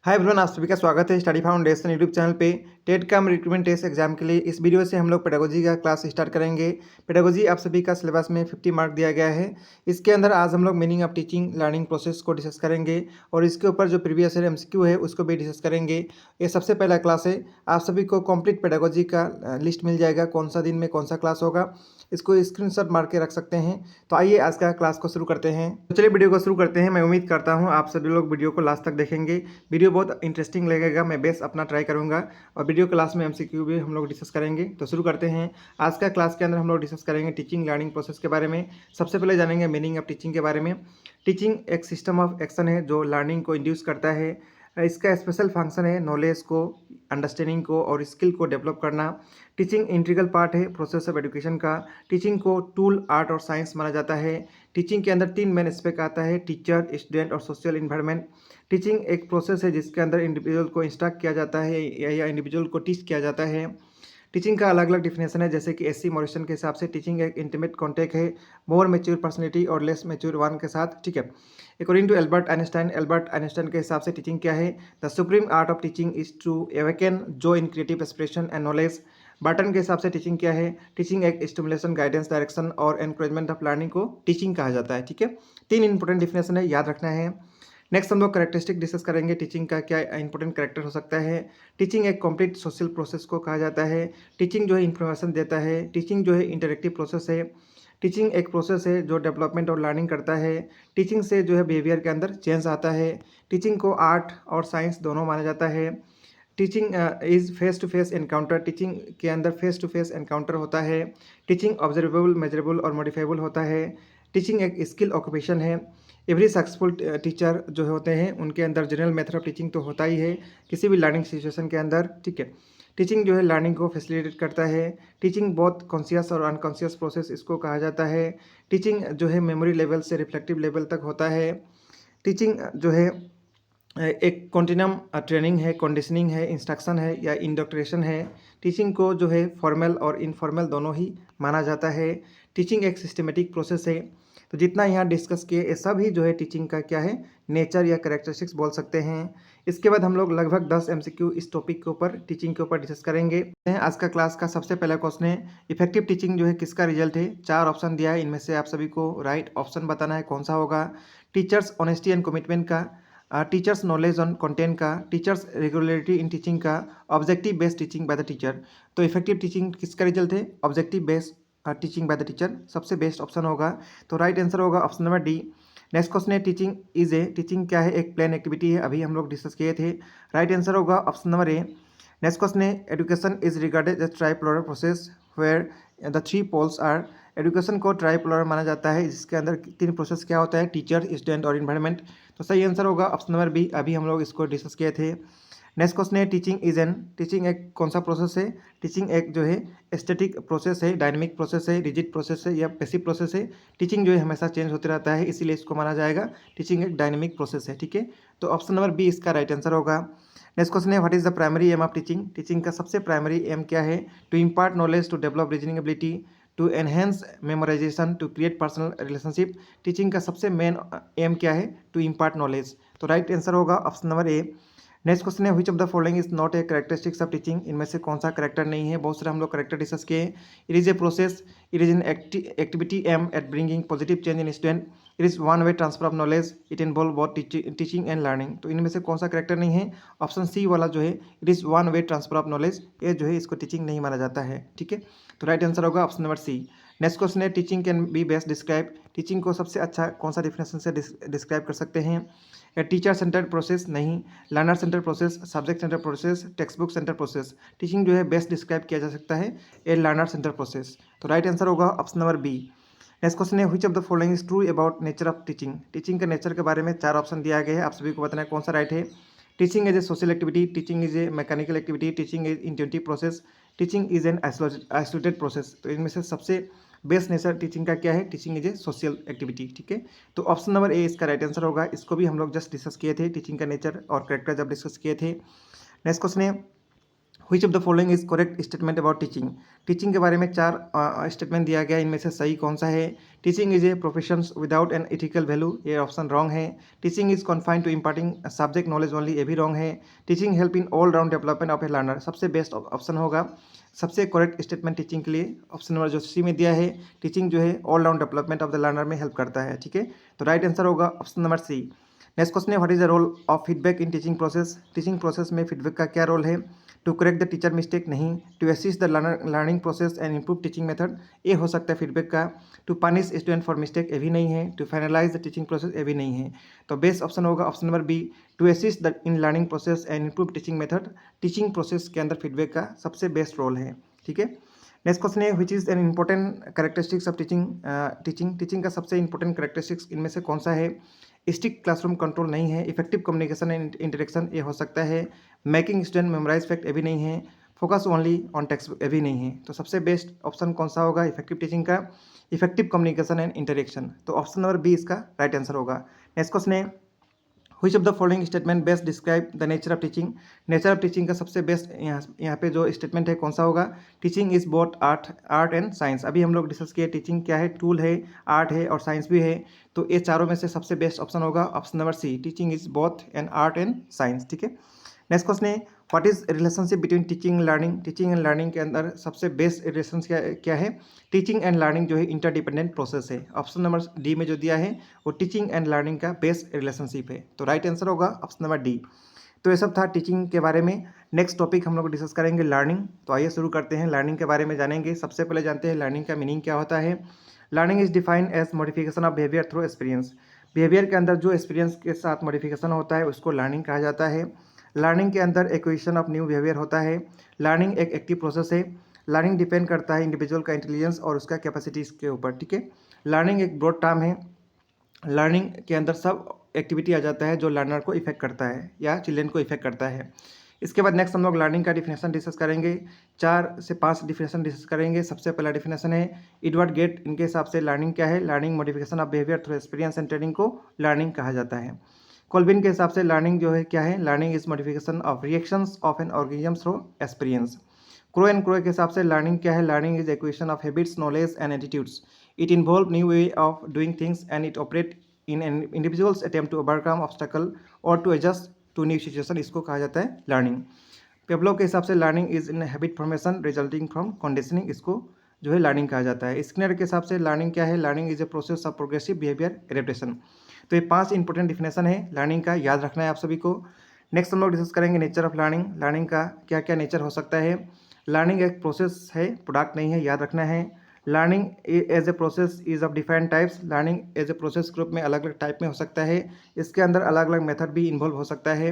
Hi everyone, आप सभी का स्वागत है स्टडी फाउंडेशन यूट्यूब चैनल पे। टेट कम रिक्रूटमेंट टेस्ट एग्जाम के लिए इस वीडियो से हम लोग पेडागोजी का क्लास स्टार्ट करेंगे। पेडागोजी आप सभी का सिलेबस में 50 मार्क दिया गया है। इसके अंदर आज हम लोग meaning of teaching learning process को डिस्कस करेंगे और इसके ऊपर जो प्रीवियस ईयर एमसीक्यू है उसको भी डिस्कस करेंगे। ये सबसे पहला क्लास है। आप सभी को कंप्लीट पेडागोजी का लिस्ट मिल जाएगा, कौन सा दिन में कौन सा क्लास होगा, इसको स्क्रीनशॉट मार के रख सकते हैं। तो आइए आज का क्लास को शुरू करते हैं। तो चलिए वीडियो को शुरू करते हैं। मैं उम्मीद करता हूँ आप सभी लोग वीडियो को लास्ट तक देखेंगे। वीडियो बहुत इंटरेस्टिंग लगेगा, मैं बेस्ट अपना ट्राई करूँगा और वीडियो क्लास में एमसीक्यू भी हम लोग डिस्कस करेंगे। तो शुरू करते हैं। आज का क्लास के अंदर हम लोग डिस्कस करेंगे टीचिंग लर्निंग प्रोसेस के बारे में। सबसे पहले जानेंगे मीनिंग ऑफ टीचिंग के बारे में। टीचिंग एक सिस्टम ऑफ एक्शन है जो लर्निंग को इंड्यूस करता है। इसका स्पेशल फंक्शन है नॉलेज को, अंडरस्टैंडिंग को और स्किल को डेवलप करना। टीचिंग इंटीग्रल पार्ट है प्रोसेस ऑफ एजुकेशन का। टीचिंग को टूल, आर्ट और साइंस माना जाता है। टीचिंग के अंदर 3 मेन एस्पेक्ट आता है, टीचर, स्टूडेंट और सोशल इन्वायरमेंट। टीचिंग एक प्रोसेस है जिसके अंदर इंडिविजुअल को इंस्ट्रक्ट किया जाता है या इंडिविजुअल को टीच किया जाता है। टीचिंग का अलग अलग डिफिनेशन है, जैसे कि एससी मॉरिसन के हिसाब से टीचिंग एक इंटीमेट कॉन्टेक्ट है मोर मेच्योर पर्सनैलिटी और लेस मेच्योर वन के साथ। ठीक है। अकॉर्डिंग टू एल्बर्ट आइंस्टाइन के हिसाब से टीचिंग क्या है? The supreme art of teaching is to awaken joy in creative expression and knowledge. Barton के हिसाब से टीचिंग क्या है? टीचिंग एक स्टिमुलेशन, गाइडेंस, डायरेक्शन और एनकरेजमेंट ऑफ लर्निंग को टीचिंग कहा जाता है। ठीक है। 3 इंपॉर्टेंट डिफिनेशन है, याद रखना है। नेक्स्ट हम लोग कैरेक्टरिस्टिक डिस्कस करेंगे। टीचिंग का क्या इंपॉर्टेंट कैरेक्टर हो सकता है? टीचिंग एक कंप्लीट सोशल प्रोसेस को कहा जाता है। टीचिंग जो है इन्फॉर्मेशन देता है। टीचिंग जो है इंटरेक्टिव प्रोसेस है। टीचिंग एक प्रोसेस है जो डेवलपमेंट और लर्निंग करता है। टीचिंग से जो है बिहेवियर के अंदर चेंज आता है। टीचिंग को आर्ट और साइंस दोनों माना जाता है। Teaching is face to face encounter. Teaching के अंदर फेस टू फेस एनकाउंटर होता है। टीचिंग ऑब्जर्वेबल, मेजरेबल और मॉडिफाइबल होता है। टीचिंग एक स्किल ऑक्यूपेशन है। एवरी सक्सेसफुल टीचर जो होते हैं उनके अंदर जनरल मेथड ऑफ टीचिंग तो होता ही है किसी भी लर्निंग सिचुएशन के अंदर। ठीक है। टीचिंग जो है लर्निंग को फैसिलिटेट करता है। टीचिंग बहुत कॉन्शियस और अनकॉन्शियस प्रोसेस इसको कहा जाता है। टीचिंग जो है मेमोरी लेवल से रिफ्लेक्टिव लेवल तक होता है। टीचिंग जो है एक कॉन्टिन्यूम ट्रेनिंग है, कंडीशनिंग है, इंस्ट्रक्शन है या इंडोक्ट्रेशन है। टीचिंग को जो है फॉर्मल और इनफॉर्मल दोनों ही माना जाता है। टीचिंग एक सिस्टमेटिक प्रोसेस है। तो जितना यहाँ डिस्कस किए ये सब ही जो है टीचिंग का क्या है, नेचर या कैरेक्टरिस्टिक्स बोल सकते हैं। इसके बाद हम लोग लगभग 10 एमसीक्यू इस टॉपिक के ऊपर, टीचिंग के ऊपर डिस्कस करेंगे। आज का क्लास का सबसे पहला क्वेश्चन है, इफेक्टिव टीचिंग जो है किसका रिजल्ट है? 4 ऑप्शन दिया है, इनमें से आप सभी को राइट ऑप्शन बताना है कौन सा होगा। टीचर्स ऑनेस्टी एंड कमिटमेंट का, टीचर्स नॉलेज ऑन कंटेंट का, टीचर्स रेगुलरिटी इन टीचिंग का, objective based teaching by the teacher. तो इफेक्टिव टीचिंग किसका रिजल्ट है? Objective based teaching by the teacher सबसे बेस्ट ऑप्शन होगा। तो राइट आंसर होगा option number D. Next question है, टीचिंग इज ए, टीचिंग क्या है? एक प्लेन एक्टिविटी है, अभी हम लोग डिस्कस किए थे। राइट आंसर होगा option number A. Next question है, education is regarded as tripolar process where the 3 poles are. Education को ट्राइपोलर माना जाता है जिसके अंदर 3 प्रोसेस क्या होता है? टीचर, स्टूडेंट और इन्वायरमेंट। तो सही आंसर होगा ऑप्शन नंबर बी, अभी हम लोग इसको डिस्कस किए थे। नेक्स्ट क्वेश्चन है, टीचिंग इज एन, टीचिंग एक कौन सा प्रोसेस है? टीचिंग एक जो है स्टैटिक प्रोसेस है, डायनेमिक प्रोसेस है, रिजिड प्रोसेस है या पैसिव प्रोसेस है। टीचिंग जो है हमेशा चेंज होते रहता है, इसीलिए इसको माना जाएगा टीचिंग एक डायनेमिक प्रोसेस है। ठीक है। तो ऑप्शन नंबर बी इसका राइट आंसर होगा। नेक्स्ट क्वेश्चन है, what is the primary aim of teaching? Teaching का सबसे प्राइमरी एम क्या है? To impart knowledge, to develop reasoning ability, to enhance memorization, to create personal relationship. Teaching का सबसे main aim क्या है? To impart knowledge. तो राइट आंसर होगा option number A. Next question है, which of the following is not a characteristics of teaching? इनमें से कौन सा करेक्टर नहीं है? बहुत सारे हम लोग करेक्टर डिस्कस किए। It is a process, it is an activity aim at bringing positive change in student, it is one way transfer of knowledge, it involve both teaching and learning. तो इनमें से कौन सा करेक्टर नहीं है? Option C वाला जो है it is one way transfer of knowledge, ये जो है इसको टीचिंग नहीं माना जाता है। ठीक है। तो राइट आंसर होगा option number C. Next question है, teaching can be best describe? Teaching को सबसे अच्छा कौन सा डिफिनेशन से डिस्क्राइब कर सकते हैं? टीचर सेंटर प्रोसेस नहीं, learner centre process, subject centre process, textbook centre process. Teaching जो है बेस्ट डिस्क्राइब किया जा सकता है ए लर्नर सेंटर प्रोसेस। तो राइट आंसर होगा option number B. Next question है, which of the following is true about nature of teaching? Teaching के नेचर के बारे में 4 ऑप्शन दिया गया है, आप सभी को बताना है कौन सा राइट है। Teaching is A social activity, teaching is A mechanical activity, teaching is intuitive process, teaching is an isolated process. तो इनमें से सबसे बेस्ट नेचर टीचिंग का क्या है? Teaching is A social activity. ठीक है। तो ऑप्शन नंबर ए इसका राइट आंसर होगा। इसको भी हम लोग जस्ट डिस्कस किए थे, टीचिंग का नेचर और करेक्टर जब डिस्कस किए थे। नेक्स्ट क्वेश्चन है, which of the following is correct statement about teaching. Teaching के बारे में 4 स्टेटमेंट दिया गया, इनमें से सही कौन सा है। Teaching is a profession without an ethical value, ये ऑप्शन रॉन्ग है। Teaching is confined to imparting subject knowledge only, ये भी रॉन्ग है। Teaching help in all round development of a learner, सबसे बेस्ट ऑप्शन होगा। सबसे करेक्ट स्टेटमेंट टीचिंग के लिए ऑप्शन नंबर जो सी में दिया है, टीचिंग जो है all round development of the learner में हेल्प करता है, ठीक है। तो राइट आंसर होगा option number C. Next question है, what is the role of feedback in teaching process. Teaching process में फीडबैक का क्या रोल है। To correct the teacher mistake, नहीं। To assist the learning process and improve teaching method, ये हो सकता है फीडबैक का। To punish student for mistake, ये भी नहीं है। To finalize the teaching process, ये भी नहीं है। तो बेस्ट ऑप्शन होगा option number B, to assist the in learning process and improve teaching method. Teaching process के अंदर फीडबैक का सबसे बेस्ट रोल है, ठीक है। नेक्स्ट क्वेश्चन है, which is an important characteristics of teaching का सबसे इंपॉर्टेंट कैरेक्टरिस्टिक्स इनमें से कौन सा है। स्ट्रिक्ट क्लासरूम कंट्रोल, नहीं है। इफेक्टिव कम्युनिकेशन एंड इंटरेक्शन, ये हो सकता है। मेकिंग स्टूडेंट मेमोराइज फैक्ट, ये भी नहीं है। Focus only on text book, ये भी नहीं है। तो सबसे बेस्ट ऑप्शन कौन सा होगा इफेक्टिव टीचिंग का, इफेक्टिव कम्युनिकेशन एंड इंटरेक्शन। तो ऑप्शन नंबर बी इसका राइट आंसर होगा। नेक्स्ट क्वेश्चन है, which of the following statement best describe the nature of teaching. Nature of teaching का सबसे बेस्ट यहाँ पे जो स्टेटमेंट है कौन सा होगा। Teaching is both art and science, अभी हम लोग डिस्कस किए टीचिंग क्या है, टूल है, आर्ट है और साइंस भी है। तो ये चारों में से सबसे बेस्ट ऑप्शन होगा option number C, teaching is both an art and science, ठीक है। नेक्स्ट क्वेश्चन है, what is relationship between teaching and learning. Teaching and learning के अंदर सबसे बेस्ट रिलेशन क्या है। टीचिंग एंड लर्निंग जो है इंटरडिपेंडेंट प्रोसेस है। ऑप्शन नंबर डी में जो दिया है वो टीचिंग एंड लर्निंग का बेस्ट रिलेशनशिप है। तो राइट आंसर होगा ऑप्शन नंबर डी। तो ये सब था टीचिंग के बारे में। नेक्स्ट टॉपिक हम लोग डिस्कस करेंगे लर्निंग। तो आइए शुरू करते हैं, लर्निंग के बारे में जानेंगे। सबसे पहले जानते हैं लर्निंग का मीनिंग क्या होता है। Learning is defined as modification of behaviour through experience. Behaviour के अंदर जो एक्सपीरियंस के साथ मॉडिफिकेशन होता है उसको लर्निंग कहा जाता है। लर्निंग के अंदर एक्विजिशन ऑफ न्यू बिहेवियर होता है। लर्निंग एक एक्टिव प्रोसेस है। लर्निंग डिपेंड करता है इंडिविजुअल का इंटेलिजेंस और उसका कैपेसिटीज़ के ऊपर, ठीक है। लर्निंग एक ब्रॉड टर्म है। लर्निंग के अंदर सब एक्टिविटी आ जाता है जो लर्नर को इफेक्ट करता है या चिल्ड्रेन को इफेक्ट करता है। इसके बाद नेक्स्ट हम लोग लर्निंग का डिफिनेशन डिस्कस करेंगे। 4 से 5 डिफिनेशन डिस्कस करेंगे। सबसे पहला डिफिनेशन है एडवर्ड गेट, इनके हिसाब से लर्निंग क्या है। Learning modification of behaviour through experience and training को लर्निंग कहा जाता है। कोल्बिन के हिसाब से लर्निंग जो है क्या है। Learning is modification of reactions of an organism through experience. Crow and Crow के हिसाब से लर्निंग क्या है। Learning is acquisition of habits, knowledge and attitudes. It involve new way of doing things and it operate in an individuals attempt to overcome obstacle और to adjust to new situation, इसको कहा जाता है learning. Pavlov के हिसाब से learning is in habit formation resulting from conditioning, इसको जो है लर्निंग कहा जाता है। स्किनर के हिसाब से लर्निंग क्या है। Learning is a process of progressive behaviour adaptation. तो ये 5 इंपॉर्टेंट डिफिनेशन है लर्निंग का, याद रखना है आप सभी को। नेक्स्ट हम लोग डिस्कस करेंगे नेचर ऑफ लर्निंग। लर्निंग का क्या क्या नेचर हो सकता है। लर्निंग एक प्रोसेस है, प्रोडक्ट नहीं है, याद रखना है। Learning as a process is of different types. Learning as a process group में अलग अलग टाइप में हो सकता है। इसके अंदर अलग अलग मेथड भी इन्वॉल्व हो सकता है।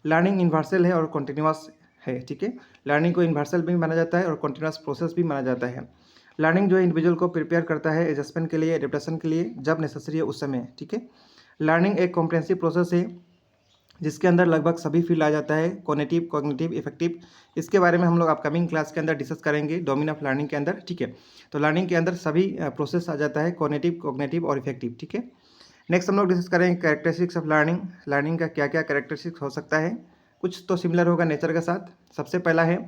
लर्निंग यूनिवर्सल है और कॉन्टिन्यूअस है, ठीक है। लर्निंग को यूनिवर्सल भी माना जाता है और कॉन्टिन्यूअस प्रोसेस भी माना जाता है। लर्निंग जो है इंडिविजुअल को प्रिपेयर करता है एडजस्टमेंट के लिए, एडेप्टेशन के लिए, जब नेसेसरी है उस समय, ठीक है। लर्निंग एक कॉम्प्रिहेंसिव प्रोसेस है जिसके अंदर लगभग सभी फील्ड आ जाता है, कॉग्निटिव, कॉग्निटिव, इफेक्टिव। इसके बारे में हम लोग अपकमिंग क्लास के अंदर डिस्कस करेंगे डोमेन ऑफ लर्निंग के अंदर, ठीक है। तो लर्निंग के अंदर सभी प्रोसेस आ जाता है, कॉग्निटिव, कॉग्निटिव और इफेक्टिव, ठीक है। नेक्स्ट हम लोग डिस्कस करेंगे कैरेक्टरिस्टिक्स ऑफ लर्निंग। लर्निंग का क्या क्या कैरेक्टरिस्टिक्स हो सकता है। कुछ तो सिमिलर होगा नेचर के साथ। सबसे पहला है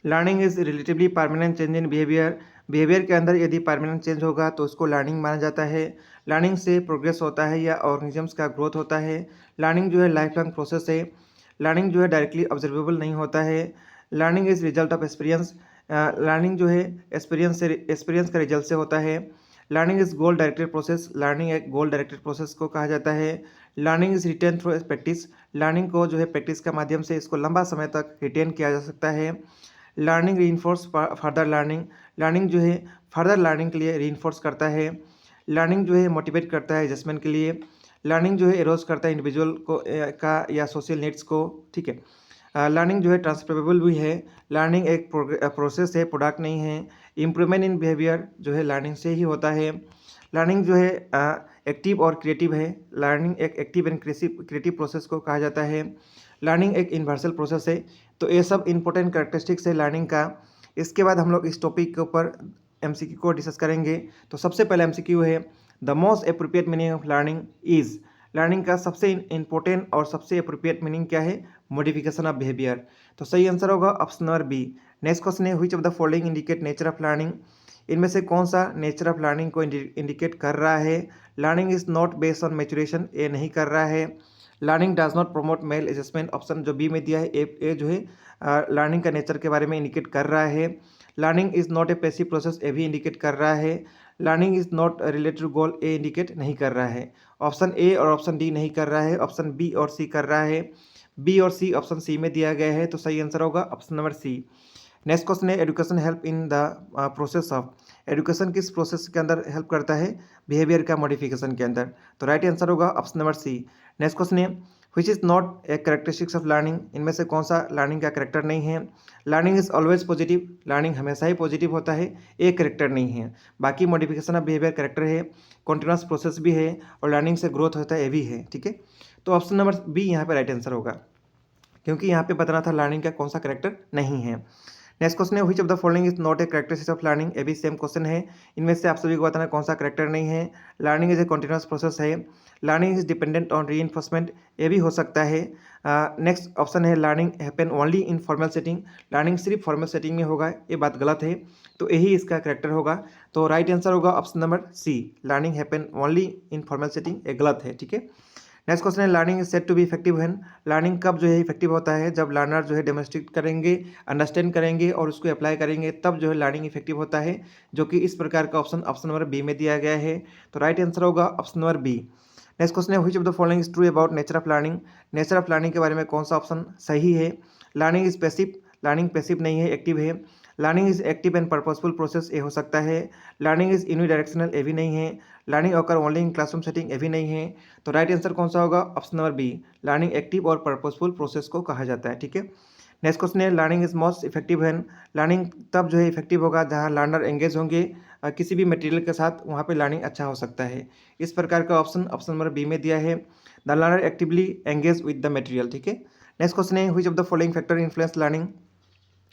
learning is relatively permanent change in behaviour. Behaviour के अंदर यदि परमानेंट चेंज होगा तो उसको लर्निंग माना जाता है। लर्निंग से प्रोग्रेस होता है या ऑर्गेनिजम्स का ग्रोथ होता है। लर्निंग जो है लाइफ लॉन्ग प्रोसेस है। लर्निंग जो है डायरेक्टली ऑब्जर्वेबल नहीं होता है। Learning is result of experience. Learning जो है एक्सपीरियंस का रिजल्ट से होता है। Learning is goal directed process. Learning एक गोल डायरेक्टेड प्रोसेस को कहा जाता है। Learning is retain through practice. Learning को जो है प्रैक्टिस के माध्यम से इसको लंबा समय तक रिटेन किया जा सकता है। Learning reinforce further learning. Learning जो है फर्दर लर्निंग के लिए रीइंफोर्स करता है। लर्निंग जो है मोटिवेट करता है एडजस्टमेंट के लिए। लर्निंग जो है एरोज करता है इंडिविजुअल को का या सोशल नीड्स को, ठीक है। लर्निंग जो है ट्रांसफरेबल भी है। लर्निंग एक प्रोसेस है, प्रोडक्ट नहीं है। इम्प्रूवमेंट इन बिहेवियर जो है लर्निंग से ही होता है। लर्निंग जो है एक्टिव और क्रिएटिव है। लर्निंग एक एक्टिव एंड क्रिएटिव प्रोसेस को कहा जाता है। लर्निंग एक यूनिवर्सल प्रोसेस है। तो ये सब इंपॉर्टेंट कैरेक्टरिस्टिक्स है लर्निंग का। इसके बाद हम लोग इस टॉपिक के ऊपर MCQ को डिस्कस करेंगे। तो सबसे पहले MCQ है the most appropriate meaning of learning is. Learning का सबसे इम्पोर्टेंट और सबसे अप्रोप्रिएट मीनिंग क्या है? Modification of behaviour. तो सही आंसर होगा option number B. Next question है, which of the following indicate nature of learning. इनमें से कौन सा नेचर ऑफ लर्निंग को इंडिकेट कर रहा है? Learning is not based on maturation, A नहीं कर रहा है। Learning does not promote mail adjustment, option जो बी में दिया है ए जो है लर्निंग का नेचर के बारे में इंडिकेट कर रहा है। Learning is not a passive process, A भी इंडिकेट कर रहा है। Learning is not related to goal, A indicate नहीं कर रहा है। ऑप्शन ए और ऑप्शन डी नहीं कर रहा है, ऑप्शन बी और सी कर रहा है। बी और सी ऑप्शन सी में दिया गया है, तो सही आंसर होगा option number C. Next question है, education help in the process of. Education किस प्रोसेस के अंदर हेल्प करता है? बिहेवियर का मॉडिफिकेशन के अंदर। तो राइट आंसर होगा option number C. Next question है, which is not a characteristics of learning. इनमें से कौन सा लर्निंग का करेक्टर नहीं है? Learning is always positive, learning हमेशा ही पॉजिटिव होता है, एक करेक्टर नहीं है। बाकी मॉडिफिकेशन ऑफ बिहेवियर करेक्टर है, कॉन्टिन्यूस प्रोसेस भी है, और लर्निंग से ग्रोथ होता है, ये भी है। ठीक है, तो ऑप्शन नंबर बी यहाँ पे राइट आंसर होगा, क्योंकि यहाँ पे बताना था लर्निंग का कौन सा करेक्टर नहीं है। नेक्स्ट क्वेश्चन है, which of the following is not a characteristics of learning. ये भी सेम क्वेश्चन है, इनमें से आप सभी को बताना कौन सा करेक्टर नहीं है। Learning is a continuous process है। Learning is dependent on reinforcement, ये भी हो सकता है। नेक्स्ट ऑप्शन है, learning happen only in formal setting. Learning सिर्फ फॉर्मल सेटिंग में होगा, ये बात गलत है, तो यही इसका करेक्टर होगा। तो राइट आंसर होगा option number C, learning happen only in formal setting, ये गलत है। ठीक है, नेक्स्ट क्वेश्चन है, learning is set to be effective when. Learning कब जो है इफेक्टिव होता है? जब लर्नर जो है डेमोन्स्ट्रेट करेंगे, अंडरस्टैंड करेंगे और उसको अप्लाई करेंगे, तब जो है लर्निंग इफेक्टिव होता है, जो कि इस प्रकार का ऑप्शन ऑप्शन नंबर बी में दिया गया है। तो राइट आंसर होगा option number B. Next question है, which of the following is true about nature of learning. Nature of learning के बारे में कौन सा ऑप्शन सही है? Learning is passive, learning passive नहीं है, एक्टिव है। Learning is active and purposeful process, ये हो सकता है। लर्निंग इज यूनिडायरेक्शनल, ये भी नहीं है। Learning occur only in classroom setting, ये भी नहीं है। तो राइट आंसर कौन सा होगा? Option number B, learning active और पर्पसफुल प्रोसेस को कहा जाता है। ठीक है, नेक्स्ट क्वेश्चन है, learning is most effective when. Learning तब जो है इफेक्टिव होगा जहाँ लर्नर एंगेज होंगे किसी भी मटेरियल के साथ, वहाँ पे लर्निंग अच्छा हो सकता है। इस प्रकार का ऑप्शन ऑप्शन नंबर बी में दिया है, the learner actively engage with the material. ठीक है, नेक्स्ट क्वेश्चन है, which of the following factor influence learning.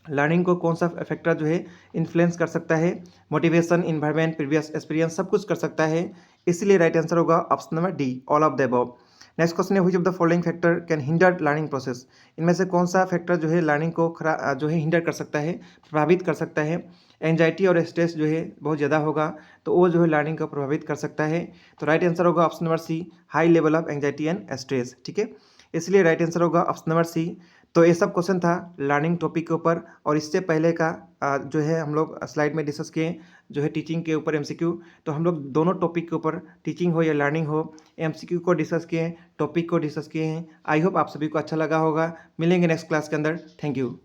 Learning को कौन सा फैक्टर जो है इन्फ्लुएंस कर सकता है? मोटिवेशन, इन्वायरमेंट, प्रीवियस एक्सपीरियंस, सब कुछ कर सकता है, इसलिए राइट आंसर होगा option number D, all of the above. Next question है, which of the following factor can hinder learning process. इनमें से कौन सा फैक्टर जो है लर्निंग को जो है हिंडर कर सकता है, प्रभावित कर सकता है? एंजाइटी और स्ट्रेस जो है बहुत ज़्यादा होगा, तो वो जो है लर्निंग को प्रभावित कर सकता है। तो राइट आंसर होगा option number C, high level of anxiety and stress. ठीक है, इसलिए राइट आंसर होगा ऑप्शन नंबर सी। तो ये सब क्वेश्चन था लर्निंग टॉपिक के ऊपर, और इससे पहले का जो है हम लोग स्लाइड में डिस्कस किए जो है टीचिंग के ऊपर एमसीक्यू। तो हम लोग दोनों टॉपिक के ऊपर, टीचिंग हो या लर्निंग हो, एमसीक्यू को डिस्कस किए हैं, टॉपिक को डिस्कस किए हैं। आई होप आप सभी को अच्छा लगा होगा। मिलेंगे नेक्स्ट क्लास के अंदर। Thank you.